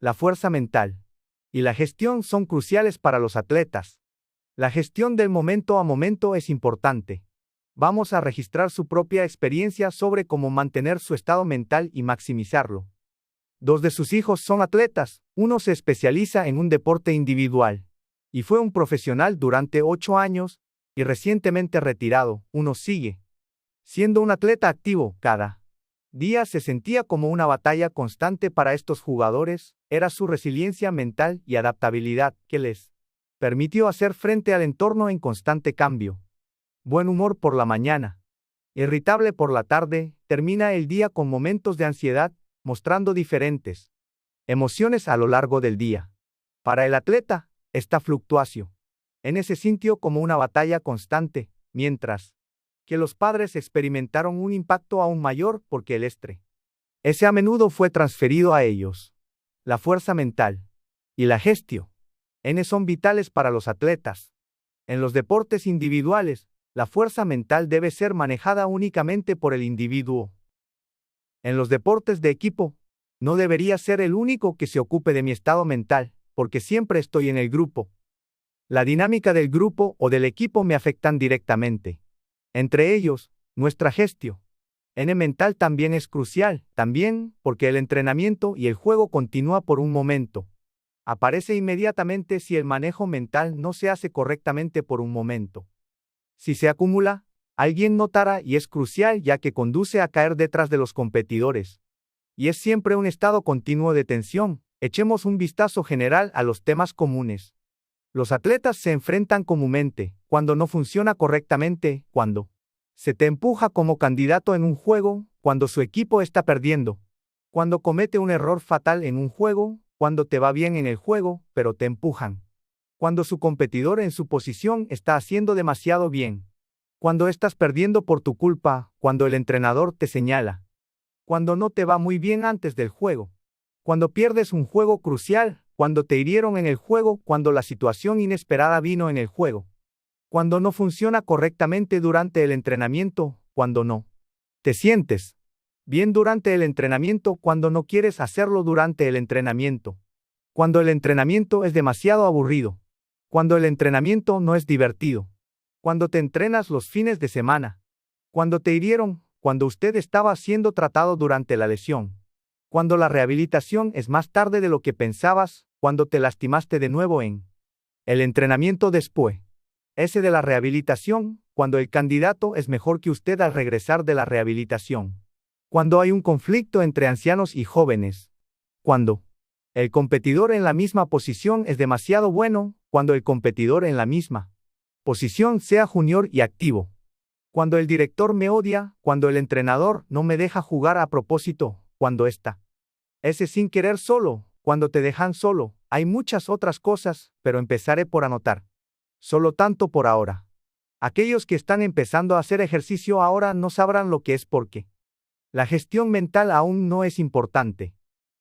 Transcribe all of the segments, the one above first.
La fuerza mental y la gestión son cruciales para los atletas. La gestión del momento a momento es importante. Vamos a registrar su propia experiencia sobre cómo mantener su estado mental y maximizarlo. Dos de sus hijos son atletas, uno se especializa en un deporte individual y fue un profesional durante 8 años y recientemente retirado. Uno sigue siendo un atleta activo. Cada día se sentía como una batalla constante para estos jugadores, era su resiliencia mental y adaptabilidad que les permitió hacer frente al entorno en constante cambio. Buen humor por la mañana, irritable por la tarde, termina el día con momentos de ansiedad, mostrando diferentes emociones a lo largo del día. Para el atleta, esta fluctuación se sintió como una batalla constante, mientras que los padres experimentaron un impacto aún mayor porque el estrés ese a menudo fue transferido a ellos. La fuerza mental y la gestión son vitales para los atletas. En los deportes individuales, la fuerza mental debe ser manejada únicamente por el individuo. En los deportes de equipo, no debería ser el único que se ocupe de mi estado mental, porque siempre estoy en el grupo. La dinámica del grupo o del equipo me afectan directamente. Entre ellos, nuestra gestión mental también es crucial, también porque el entrenamiento y el juego continúa por un momento. Aparece inmediatamente si el manejo mental no se hace correctamente por un momento. Si se acumula, alguien notará y es crucial ya que conduce a caer detrás de los competidores. Y es siempre un estado continuo de tensión. Echemos un vistazo general a los temas comunes. Los atletas se enfrentan comúnmente, cuando no funciona correctamente, cuando se te empuja como candidato en un juego, cuando su equipo está perdiendo, cuando comete un error fatal en un juego, cuando te va bien en el juego, pero te empujan, cuando su competidor en su posición está haciendo demasiado bien, cuando estás perdiendo por tu culpa, cuando el entrenador te señala, cuando no te va muy bien antes del juego, cuando pierdes un juego crucial, cuando te hirieron en el juego, cuando la situación inesperada vino en el juego, cuando no funciona correctamente durante el entrenamiento, cuando no te sientes bien durante el entrenamiento, cuando no quieres hacerlo durante el entrenamiento, cuando el entrenamiento es demasiado aburrido, cuando el entrenamiento no es divertido, cuando te entrenas los fines de semana, cuando te hirieron, cuando usted estaba siendo tratado durante la lesión, cuando la rehabilitación es más tarde de lo que pensabas, cuando te lastimaste de nuevo en el entrenamiento después de la rehabilitación, cuando el candidato es mejor que usted al regresar de la rehabilitación, cuando hay un conflicto entre ancianos y jóvenes, cuando el competidor en la misma posición es demasiado bueno, cuando el competidor en la misma posición sea junior y activo, cuando el director me odia, cuando el entrenador no me deja jugar a propósito, cuando está sin querer solo, cuando te dejan solo. Hay muchas otras cosas, pero empezaré por anotar. Solo tanto por ahora. Aquellos que están empezando a hacer ejercicio ahora no sabrán lo que es porque la gestión mental aún no es importante,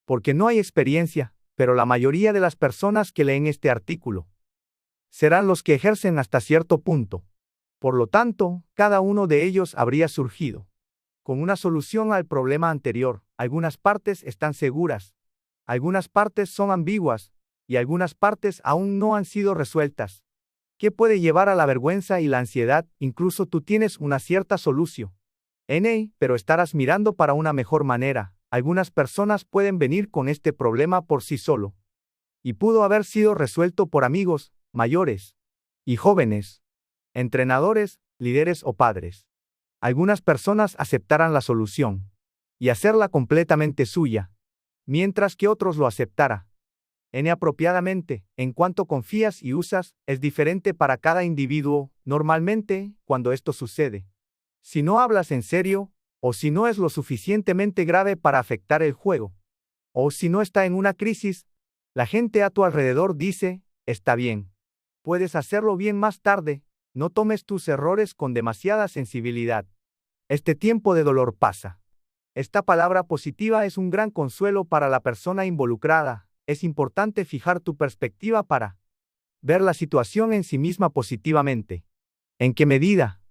porque no hay experiencia, pero la mayoría de las personas que leen este artículo serán los que ejercen hasta cierto punto. Por lo tanto, cada uno de ellos habría surgido con una solución al problema anterior. Algunas partes están seguras, algunas partes son ambiguas, y algunas partes aún no han sido resueltas. ¿Qué puede llevar a la vergüenza y la ansiedad? Incluso tú tienes una cierta solución. Pero estarás mirando para una mejor manera. Algunas personas pueden venir con este problema por sí solo. Y pudo haber sido resuelto por amigos, mayores y jóvenes, entrenadores, líderes o padres. Algunas personas aceptarán la solución y hacerla completamente suya, mientras que otros lo aceptarán apropiadamente. En cuanto confías y usas, es diferente para cada individuo. Normalmente, cuando esto sucede, si no hablas en serio, o si no es lo suficientemente grave para afectar el juego, o si no está en una crisis, la gente a tu alrededor dice, está bien, puedes hacerlo bien más tarde, no tomes tus errores con demasiada sensibilidad. Este tiempo de dolor pasa. Esta palabra positiva es un gran consuelo para la persona involucrada. Es importante fijar tu perspectiva para ver la situación en sí misma positivamente. ¿En qué medida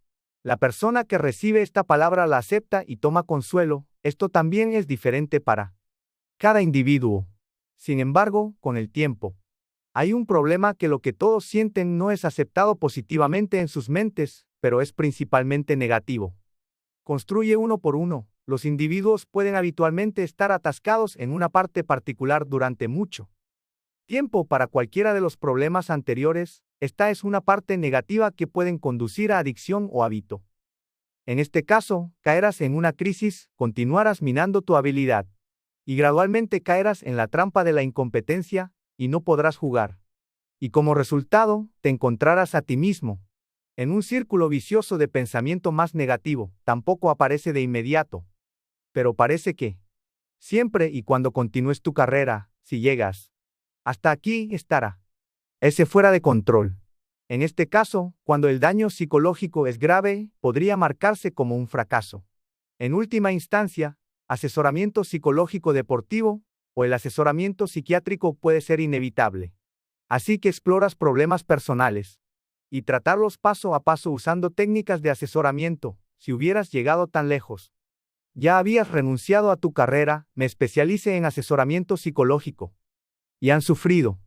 la persona que recibe esta palabra la acepta y toma consuelo? Esto también es diferente para cada individuo. Sin embargo, con el tiempo, hay un problema que lo que todos sienten no es aceptado positivamente en sus mentes, pero es principalmente negativo. Construye uno por uno. Los individuos pueden habitualmente estar atascados en una parte particular durante mucho tiempo. Para cualquiera de los problemas anteriores, esta es una parte negativa que pueden conducir a adicción o hábito. En este caso, caerás en una crisis, continuarás minando tu habilidad, y gradualmente caerás en la trampa de la incompetencia, y no podrás jugar. Y como resultado, te encontrarás a ti mismo en un círculo vicioso de pensamiento más negativo. Tampoco aparece de inmediato, pero parece que siempre y cuando continúes tu carrera, si llegas hasta aquí, estará ese fuera de control. En este caso, cuando el daño psicológico es grave, podría marcarse como un fracaso. En última instancia, asesoramiento psicológico deportivo o el asesoramiento psiquiátrico puede ser inevitable. Así que exploras problemas personales y tratarlos paso a paso usando técnicas de asesoramiento. Si hubieras llegado tan lejos, ya habías renunciado a tu carrera. Me especialicé en asesoramiento psicológico y han sufrido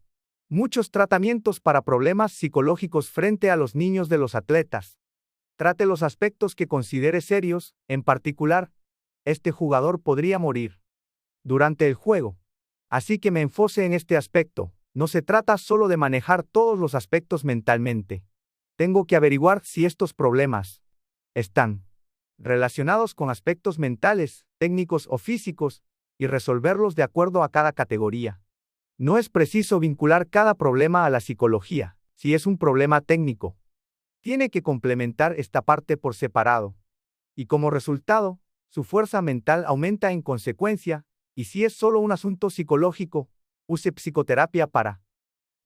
muchos tratamientos para problemas psicológicos frente a los niños de los atletas. Trate los aspectos que considere serios, en particular, este jugador podría morir durante el juego. Así que me enfoque en este aspecto. No se trata solo de manejar todos los aspectos mentalmente. Tengo que averiguar si estos problemas están relacionados con aspectos mentales, técnicos o físicos, y resolverlos de acuerdo a cada categoría. No es preciso vincular cada problema a la psicología. Si es un problema técnico, tiene que complementar esta parte por separado. Y como resultado, su fuerza mental aumenta en consecuencia, y si es solo un asunto psicológico, use psicoterapia para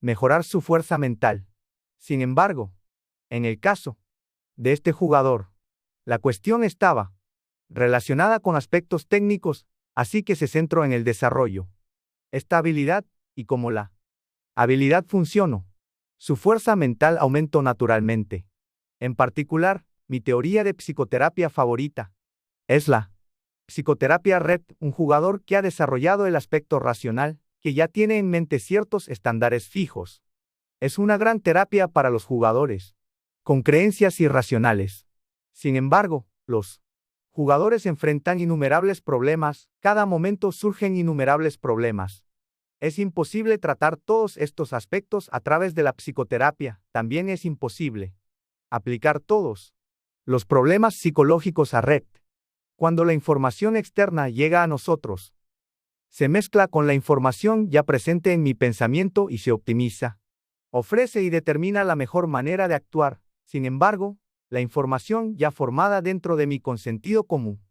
mejorar su fuerza mental. Sin embargo, en el caso de este jugador, la cuestión estaba relacionada con aspectos técnicos, así que se centró en el desarrollo esta habilidad, y como la habilidad funcionó, su fuerza mental aumentó naturalmente. En particular, mi teoría de psicoterapia favorita es la psicoterapia red, un jugador que ha desarrollado el aspecto racional, que ya tiene en mente ciertos estándares fijos. Es una gran terapia para los jugadores con creencias irracionales. Sin embargo, los jugadores enfrentan innumerables problemas, cada momento surgen innumerables problemas. Es imposible tratar todos estos aspectos a través de la psicoterapia. También es imposible aplicar todos los problemas psicológicos a red. Cuando la información externa llega a nosotros, se mezcla con la información ya presente en mi pensamiento y se optimiza, ofrece y determina la mejor manera de actuar. Sin embargo, la información ya formada dentro de mí con sentido común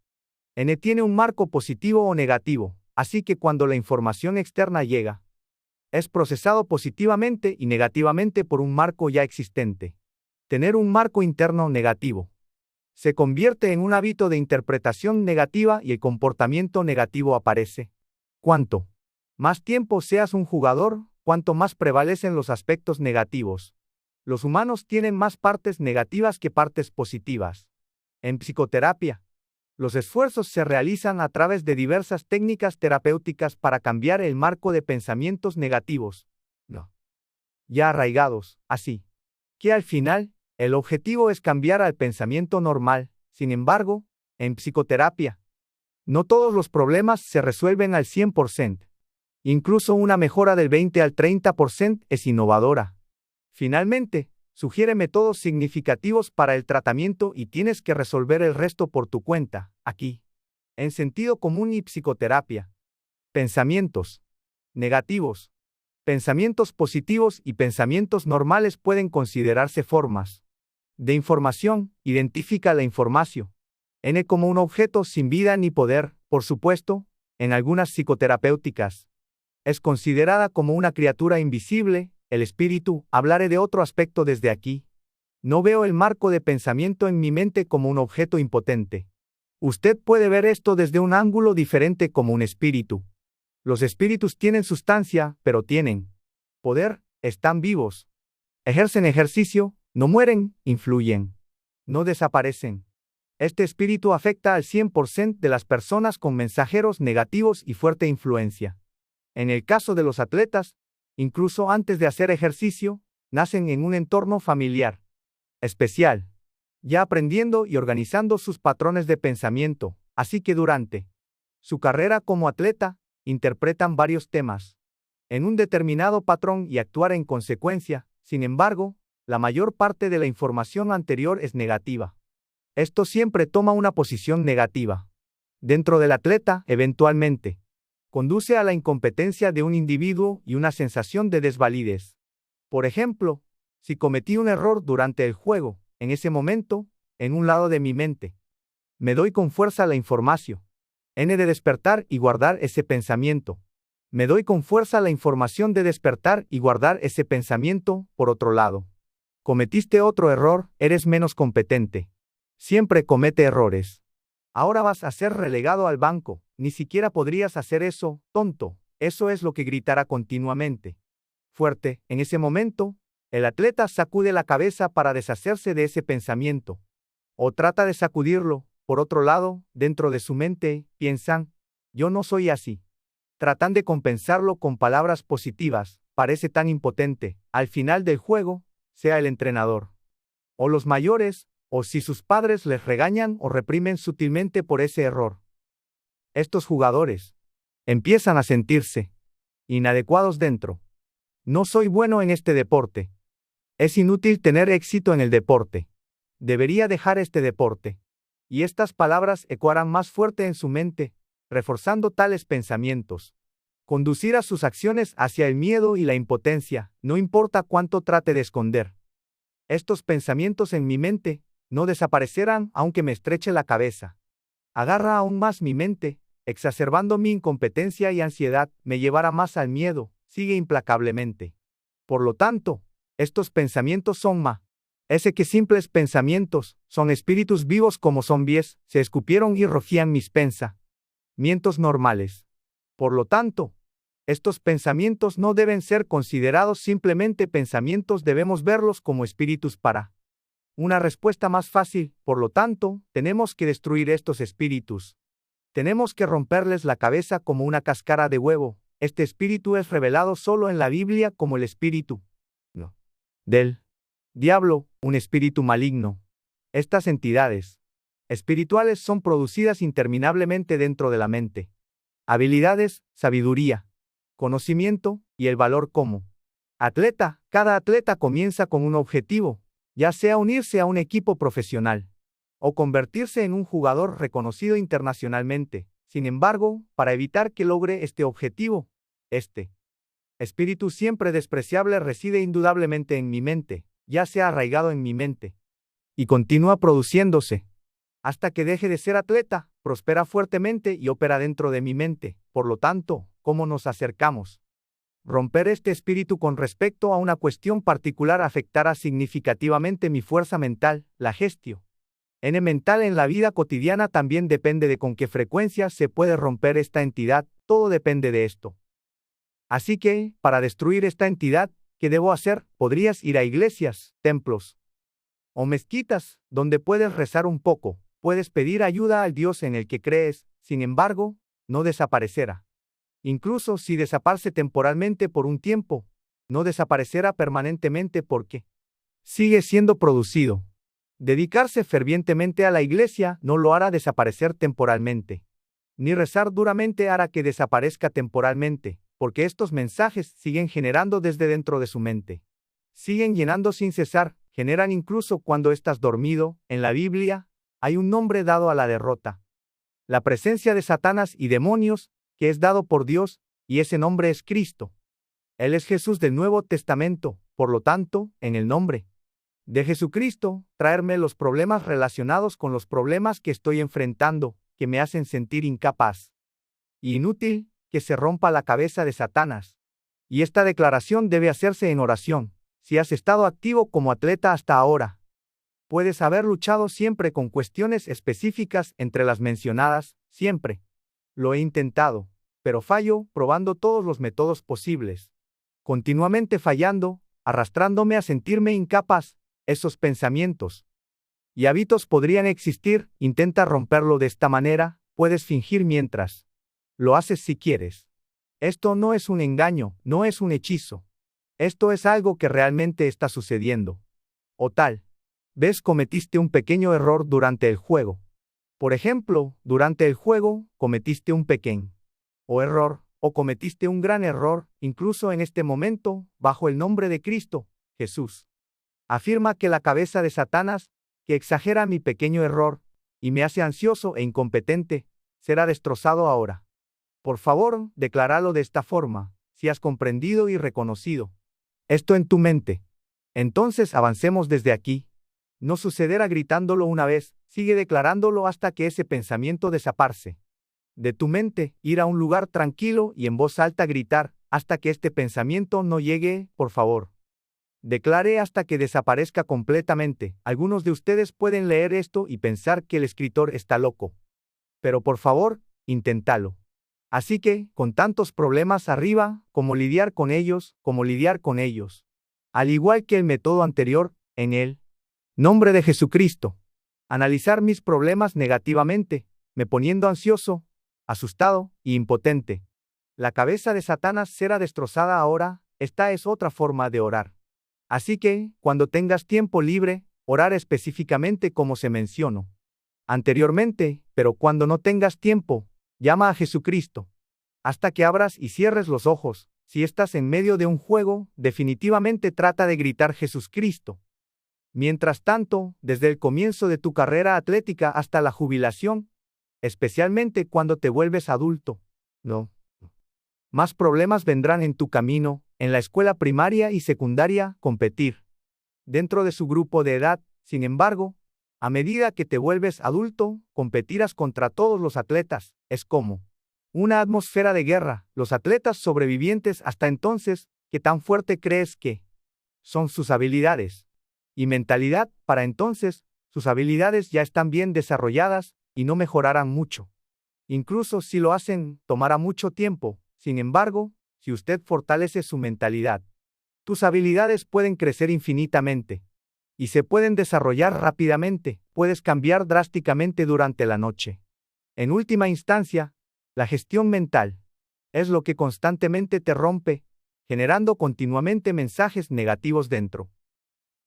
tiene un marco positivo o negativo. Así que cuando la información externa llega, es procesado positivamente y negativamente por un marco ya existente. Tener un marco interno negativo se convierte en un hábito de interpretación negativa y el comportamiento negativo aparece. Cuanto más tiempo seas un jugador, cuanto más prevalecen los aspectos negativos. Los humanos tienen más partes negativas que partes positivas. En psicoterapia, los esfuerzos se realizan a través de diversas técnicas terapéuticas para cambiar el marco de pensamientos negativos, ya arraigados, así que al final, el objetivo es cambiar al pensamiento normal. Sin embargo, en psicoterapia, no todos los problemas se resuelven al 100%. Incluso una mejora del 20 al 30% es innovadora. Finalmente, sugiere métodos significativos para el tratamiento y tienes que resolver el resto por tu cuenta, aquí. En sentido común y psicoterapia. Pensamientos negativos, pensamientos positivos y pensamientos normales pueden considerarse formas de información. Identifica la información como un objeto sin vida ni poder. Por supuesto, en algunas psicoterapéuticas, es considerada como una criatura invisible. El espíritu. Hablaré de otro aspecto desde aquí. No veo el marco de pensamiento en mi mente como un objeto impotente. Usted puede ver esto desde un ángulo diferente como un espíritu. Los espíritus tienen sustancia, pero tienen poder, están vivos. Ejercen ejercicio, no mueren, influyen. No desaparecen. Este espíritu afecta al 100% de las personas con mensajeros negativos y fuerte influencia. En el caso de los atletas, incluso antes de hacer ejercicio, nacen en un entorno familiar especial, ya aprendiendo y organizando sus patrones de pensamiento, así que durante su carrera como atleta, interpretan varios temas en un determinado patrón y actuar en consecuencia. Sin embargo, la mayor parte de la información anterior es negativa. Esto siempre toma una posición negativa dentro del atleta, eventualmente conduce a la incompetencia de un individuo y una sensación de desvalidez. Por ejemplo, si cometí un error durante el juego, en ese momento, en un lado de mi mente, me doy con fuerza la información. N de despertar y guardar ese pensamiento. Me doy con fuerza la información de despertar y guardar ese pensamiento. Por otro lado, cometiste otro error, eres menos competente. Siempre comete errores. Ahora vas a ser relegado al banco. Ni siquiera podrías hacer eso, tonto. Eso es lo que gritará continuamente. Fuerte, en ese momento, el atleta sacude la cabeza para deshacerse de ese pensamiento. O trata de sacudirlo. Por otro lado, dentro de su mente, piensan, yo no soy así. Tratan de compensarlo con palabras positivas, parece tan impotente. Al final del juego, sea el entrenador, o los mayores, o si sus padres les regañan o reprimen sutilmente por ese error. Estos jugadores empiezan a sentirse inadecuados dentro. No soy bueno en este deporte. Es inútil tener éxito en el deporte. Debería dejar este deporte. Y estas palabras ecoarán más fuerte en su mente, reforzando tales pensamientos. Conducir a sus acciones hacia el miedo y la impotencia, no importa cuánto trate de esconder. Estos pensamientos en mi mente no desaparecerán aunque me estreche la cabeza. Agarra aún más mi mente, exacerbando mi incompetencia y ansiedad, me llevará más al miedo, sigue implacablemente. Por lo tanto, estos pensamientos son ese que simples pensamientos, son espíritus vivos como zombies, se escupieron y rugían mis pensamientos normales. Por lo tanto, estos pensamientos no deben ser considerados simplemente pensamientos, debemos verlos como espíritus para una respuesta más fácil. Por lo tanto, tenemos que destruir estos espíritus. Tenemos que romperles la cabeza como una cáscara de huevo. Este espíritu es revelado solo en la Biblia como el espíritu del diablo, un espíritu maligno. Estas entidades espirituales son producidas interminablemente dentro de la mente. Habilidades, sabiduría, conocimiento y el valor como atleta. Cada atleta comienza con un objetivo, ya sea unirse a un equipo profesional o convertirse en un jugador reconocido internacionalmente. Sin embargo, para evitar que logre este objetivo, este espíritu siempre despreciable reside indudablemente en mi mente, ya sea arraigado en mi mente, y continúa produciéndose hasta que deje de ser atleta, prospera fuertemente y opera dentro de mi mente. Por lo tanto, ¿cómo nos acercamos? Romper este espíritu con respecto a una cuestión particular afectará significativamente mi fuerza mental, la gestión mental en la vida cotidiana también depende de con qué frecuencia se puede romper esta entidad, todo depende de esto. Así que, para destruir esta entidad, ¿qué debo hacer? Podrías ir a iglesias, templos o mezquitas, donde puedes rezar un poco, puedes pedir ayuda al Dios en el que crees, sin embargo, no desaparecerá. Incluso si desaparece temporalmente por un tiempo, no desaparecerá permanentemente porque sigue siendo producido. Dedicarse fervientemente a la iglesia no lo hará desaparecer temporalmente. Ni rezar duramente hará que desaparezca temporalmente, porque estos mensajes siguen generando desde dentro de su mente. Siguen llenando sin cesar, generan incluso cuando estás dormido. En la Biblia, hay un nombre dado a la derrota. La presencia de Satanás y demonios, que es dado por Dios, y ese nombre es Cristo. Él es Jesús del Nuevo Testamento, por lo tanto, en el nombre de Jesucristo, traerme los problemas relacionados con los problemas que estoy enfrentando, que me hacen sentir incapaz y inútil, que se rompa la cabeza de Satanás. Y esta declaración debe hacerse en oración. Si has estado activo como atleta hasta ahora, puedes haber luchado siempre con cuestiones específicas entre las mencionadas, siempre. Lo he intentado, pero fallo, probando todos los métodos posibles. Continuamente fallando, arrastrándome a sentirme incapaz. Esos pensamientos y hábitos podrían existir, intenta romperlo de esta manera, puedes fingir mientras lo haces si quieres. Esto no es un engaño, no es un hechizo. Esto es algo que realmente está sucediendo. O tal vez cometiste un pequeño error durante el juego. Por ejemplo, durante el juego, cometiste un pequeño error, o cometiste un gran error, incluso en este momento, bajo el nombre de Cristo, Jesús. Afirma que la cabeza de Satanás, que exagera mi pequeño error, y me hace ansioso e incompetente, será destrozado ahora. Por favor, decláralo de esta forma, si has comprendido y reconocido esto en tu mente. Entonces avancemos desde aquí. No sucederá gritándolo una vez, sigue declarándolo hasta que ese pensamiento desaparece de tu mente, ir a un lugar tranquilo y en voz alta gritar, hasta que este pensamiento no llegue, por favor. Declare hasta que desaparezca completamente. Algunos de ustedes pueden leer esto y pensar que el escritor está loco. Pero por favor, inténtalo. Así que, con tantos problemas arriba, ¿cómo lidiar con ellos? Al igual que el método anterior, en el nombre de Jesucristo. Analizar mis problemas negativamente, me poniendo ansioso, asustado y impotente. La cabeza de Satanás será destrozada ahora. Esta es otra forma de orar. Así que, cuando tengas tiempo libre, orar específicamente como se mencionó anteriormente, pero cuando no tengas tiempo, llama a Jesucristo. Hasta que abras y cierres los ojos. Si estás en medio de un juego, definitivamente trata de gritar Jesucristo. Mientras tanto, desde el comienzo de tu carrera atlética hasta la jubilación, especialmente cuando te vuelves adulto, más problemas vendrán en tu camino, en la escuela primaria y secundaria, competir dentro de su grupo de edad. Sin embargo, a medida que te vuelves adulto, competirás contra todos los atletas. Es como una atmósfera de guerra. Los atletas sobrevivientes hasta entonces, ¿qué tan fuerte crees que son sus habilidades y mentalidad? Para entonces, sus habilidades ya están bien desarrolladas y no mejorarán mucho. Incluso si lo hacen, tomará mucho tiempo. Sin embargo, si usted fortalece su mentalidad, tus habilidades pueden crecer infinitamente y se pueden desarrollar rápidamente. Puedes cambiar drásticamente durante la noche. En última instancia, la gestión mental es lo que constantemente te rompe, generando continuamente mensajes negativos dentro.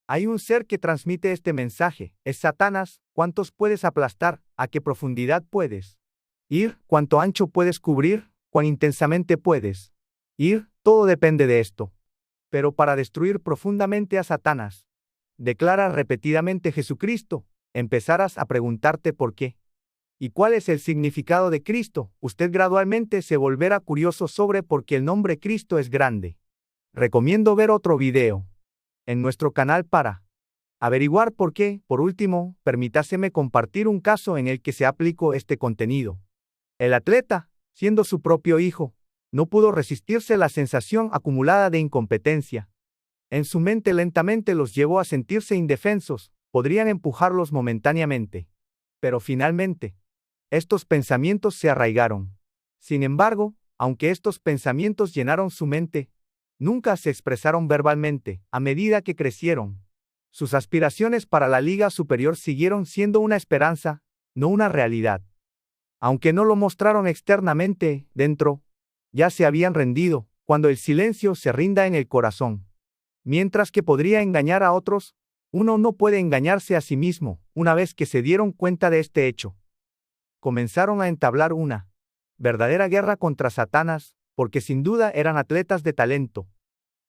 Hay un ser que transmite este mensaje, es Satanás. ¿Cuántos puedes aplastar? ¿A qué profundidad puedes ir? ¿Cuánto ancho puedes cubrir? ¿Cuán intensamente puedes ir? Todo depende de esto. Pero para destruir profundamente a Satanás, declara repetidamente Jesucristo, empezarás a preguntarte por qué. ¿Y cuál es el significado de Cristo? Usted gradualmente se volverá curioso sobre por qué el nombre Cristo es grande. Recomiendo ver otro video en nuestro canal para averiguar por qué. Por último, permítaseme compartir un caso en el que se aplicó este contenido. El atleta, siendo su propio hijo, no pudo resistirse la sensación acumulada de incompetencia. En su mente lentamente los llevó a sentirse indefensos, podrían empujarlos momentáneamente. Pero finalmente, estos pensamientos se arraigaron. Sin embargo, aunque estos pensamientos llenaron su mente, nunca se expresaron verbalmente. A medida que crecieron, sus aspiraciones para la liga superior siguieron siendo una esperanza, no una realidad. Aunque no lo mostraron externamente, dentro, ya se habían rendido. Cuando el silencio se rinda en el corazón, mientras que podría engañar a otros, uno no puede engañarse a sí mismo. Una vez que se dieron cuenta de este hecho, comenzaron a entablar una verdadera guerra contra Satanás, porque sin duda eran atletas de talento.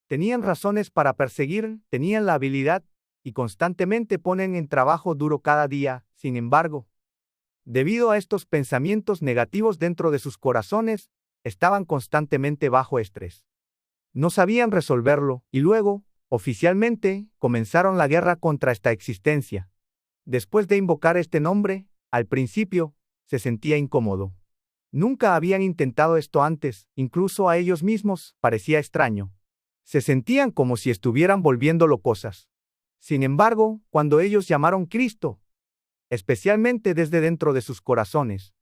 Tenían razones para perseguir, tenían la habilidad, y constantemente ponen en trabajo duro cada día. Sin embargo, debido a estos pensamientos negativos dentro de sus corazones, estaban constantemente bajo estrés. No sabían resolverlo, y luego, oficialmente, comenzaron la guerra contra esta existencia. Después de invocar este nombre, al principio, se sentía incómodo. Nunca habían intentado esto antes, incluso a ellos mismos parecía extraño. Se sentían como si estuvieran volviéndolo cosas. Sin embargo, cuando ellos llamaron Cristo, especialmente desde dentro de sus corazones,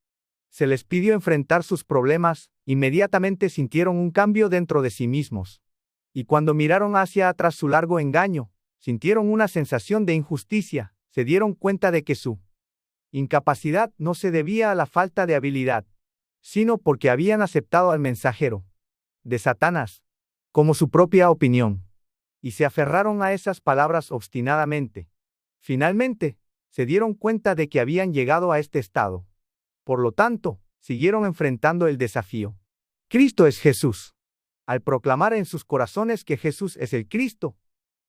se les pidió enfrentar sus problemas, inmediatamente sintieron un cambio dentro de sí mismos. Y cuando miraron hacia atrás su largo engaño, sintieron una sensación de injusticia, se dieron cuenta de que su incapacidad no se debía a la falta de habilidad, sino porque habían aceptado al mensajero. de Satanás, como su propia opinión, y se aferraron a esas palabras obstinadamente. Finalmente, se dieron cuenta de que habían llegado a este estado. Por lo tanto, siguieron enfrentando el desafío. Cristo es Jesús. Al proclamar en sus corazones que Jesús es el Cristo,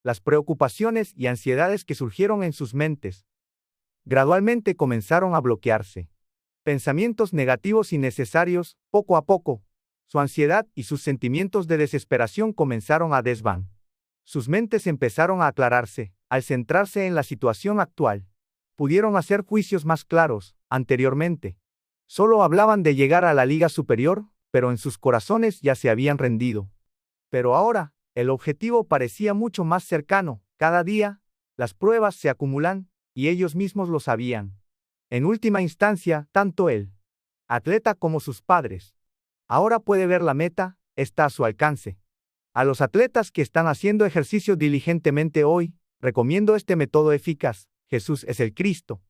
las preocupaciones y ansiedades que surgieron en sus mentes gradualmente comenzaron a bloquearse. Pensamientos negativos innecesarios, poco a poco, su ansiedad y sus sentimientos de desesperación comenzaron a desvanecer. Sus mentes empezaron a aclararse, al centrarse en la situación actual. Pudieron hacer juicios más claros. Anteriormente, solo hablaban de llegar a la liga superior, pero en sus corazones ya se habían rendido. Pero ahora, el objetivo parecía mucho más cercano. Cada día, las pruebas se acumulan, y ellos mismos lo sabían. En última instancia, tanto el atleta como sus padres ahora puede ver la meta, está a su alcance. A los atletas que están haciendo ejercicio diligentemente hoy, recomiendo este método eficaz. Jesús es el Cristo.